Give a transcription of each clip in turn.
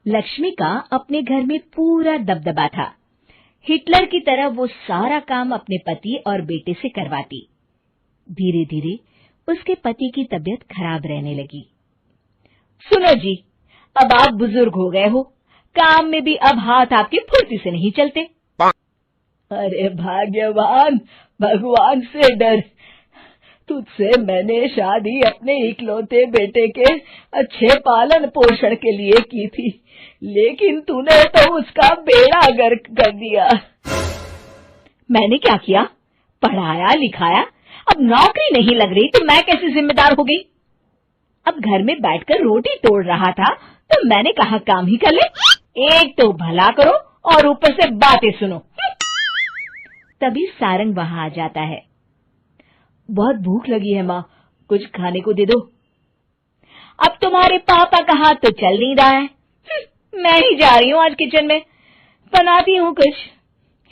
लक्ष्मी का अपने घर में पूरा दबदबा था। हिटलर की तरह वो सारा काम अपने पति और बेटे से करवाती। धीरे धीरे उसके पति की तबीयत खराब रहने लगी। सुनो जी, अब आप बुजुर्ग हो गए हो, काम में भी अब हाथ आपके फुर्ती से नहीं चलते। अरे भाग्यवान, भगवान से डर। तुझसे मैंने शादी अपने इकलौते बेटे के अच्छे पालन पोषण के लिए की थी, लेकिन तूने तो उसका बेड़ा गर्क कर दिया। मैंने क्या किया? पढ़ाया लिखाया, अब नौकरी नहीं लग रही तो मैं कैसे जिम्मेदार हो गई? अब घर में बैठकर रोटी तोड़ रहा था तो मैंने कहा काम ही कर ले। एक तो भला करो और ऊपर से बातें सुनो। तभी सारंग वहां आ जाता है। बहुत भूख लगी है माँ, कुछ खाने को दे दो। अब तुम्हारे पापा का हाथ तो चल नहीं रहा है। मैं ही जा रही हूँ आज किचन में, बनाती हूँ कुछ।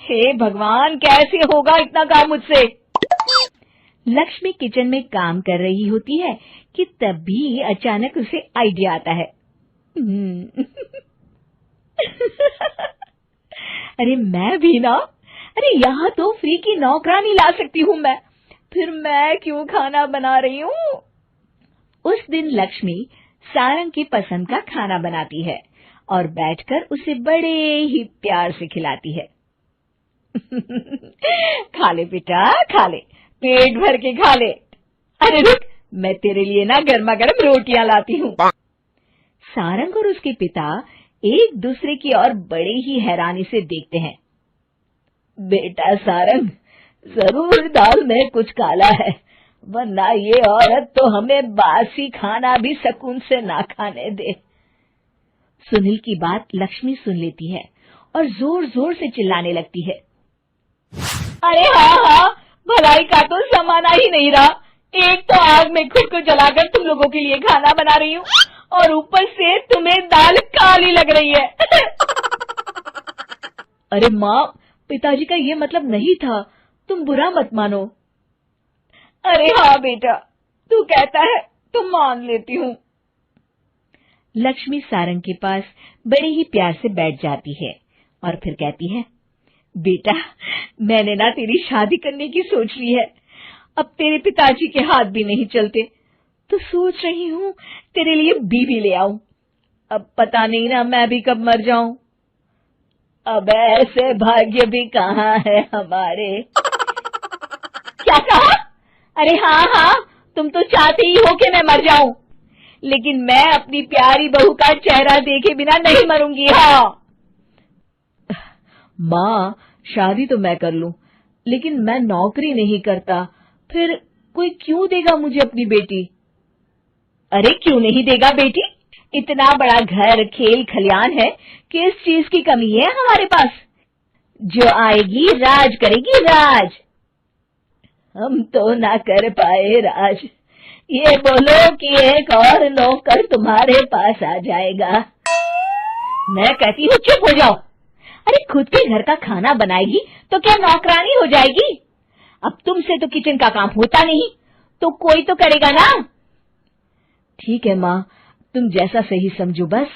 हे भगवान, कैसे होगा इतना काम मुझसे? लक्ष्मी किचन में काम कर रही होती है कि तभी अचानक उसे आइडिया आता है। अरे मैं भी ना, अरे यहाँ तो फ्री की नौकरानी ला सकती हूँ मैं, फिर मैं क्यों खाना बना रही हूँ? उस दिन लक्ष्मी सारंग की पसंद का खाना बनाती है और बैठकर उसे बड़े ही प्यार से खिलाती है। खा ले बेटा, खा ले, पेट भर के खा ले। अरे रुक, मैं तेरे लिए ना गर्मा गर्म रोटियां लाती हूँ। सारंग और उसके पिता एक दूसरे की ओर बड़े ही हैरानी से देखते हैं। बेटा सारंग, जरूर दाल में कुछ काला है, वरना ये औरत तो हमें बासी खाना भी सुकून से ना खाने दे। सुनील की बात लक्ष्मी सुन लेती है और जोर जोर से चिल्लाने लगती है। अरे हाँ, भलाई का तो जमाना ही नहीं रहा। एक तो आग में खुद को जलाकर तुम लोगों के लिए खाना बना रही हूँ और ऊपर से तुम्हें दाल काली लग रही है। अरे माँ, पिताजी का ये मतलब नहीं था, तुम बुरा मत मानो। अरे हाँ बेटा, तू कहता है तो मान लेती हूँ। लक्ष्मी सारंग के पास बड़े ही प्यार से बैठ जाती है और फिर कहती है, बेटा मैंने ना तेरी शादी करने की सोच ली है। अब तेरे पिताजी के हाथ भी नहीं चलते तो सोच रही हूँ तेरे लिए बीवी ले आऊं। अब पता नहीं ना मैं भी कब मर जाऊं। अब ऐसे भाग्य भी कहाँ है हमारे। क्या कहा? अरे हाँ, तुम तो चाहते ही हो कि मैं मर जाऊं, लेकिन मैं अपनी प्यारी बहू का चेहरा देखे बिना नहीं मरूंगी। हाँ माँ, शादी तो मैं कर लूं, लेकिन मैं नौकरी नहीं करता, फिर कोई क्यों देगा मुझे अपनी बेटी? अरे क्यों नहीं देगा बेटी? इतना बड़ा घर, खेल खलियान है, किस चीज की कमी है हमारे पास? जो आएगी राज करेगी, राज। हम तो ना कर पाए राज, ये बोलो कि एक और नौकर तुम्हारे पास आ जाएगा। मैं कहती हूँ चुप हो जाओ। अरे खुद के घर का खाना बनाएगी तो क्या नौकरानी हो जाएगी? अब तुमसे तो किचन का काम होता नहीं, तो कोई तो करेगा ना। ठीक है माँ, तुम जैसा सही समझो बस।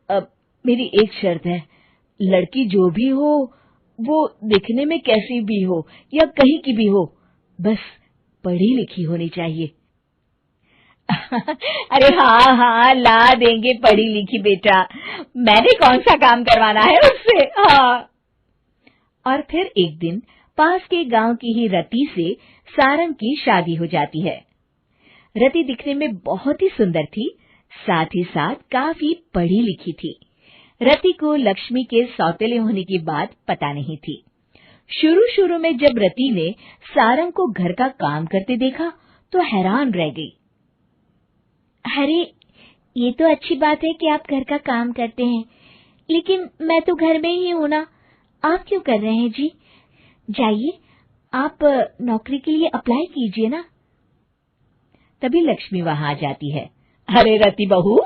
अब मेरी एक शर्त है, लड़की जो भी हो वो दिखने में कैसी भी हो या कहीं की भी हो, बस पढ़ी लिखी होनी चाहिए। अरे हाँ, ला देंगे पढ़ी लिखी बेटा, मैंने कौन सा काम करवाना है उससे। हाँ। और फिर एक दिन पास के गांव की ही रति से सारंग की शादी हो जाती है। रति दिखने में बहुत ही सुंदर थी, साथ ही साथ काफी पढ़ी लिखी थी। रति को लक्ष्मी के सौतेले होने की बात पता नहीं थी। शुरू में जब रति ने सारंग को घर का काम करते देखा तो हैरान रह गई। अरे ये तो अच्छी बात है कि आप घर का काम करते हैं, लेकिन मैं तो घर में ही हूं ना, आप क्यों कर रहे हैं जी? जाइए आप नौकरी के लिए अप्लाई कीजिए ना। तभी लक्ष्मी वहां आ जाती है। अरे रति बहू,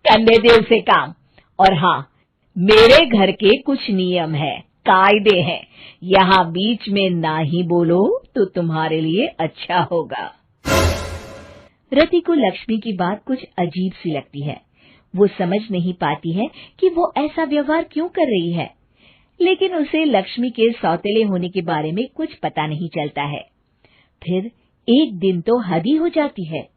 करने दे उसे काम। और हाँ, मेरे घर के कुछ नियम है, कायदे हैं, यहाँ बीच में ना ही बोलो तो तुम्हारे लिए अच्छा होगा। रति को लक्ष्मी की बात कुछ अजीब सी लगती है। वो समझ नहीं पाती है कि वो ऐसा व्यवहार क्यों कर रही है, लेकिन उसे लक्ष्मी के सौतेले होने के बारे में कुछ पता नहीं चलता है। फिर एक दिन तो हद ही हो जाती है।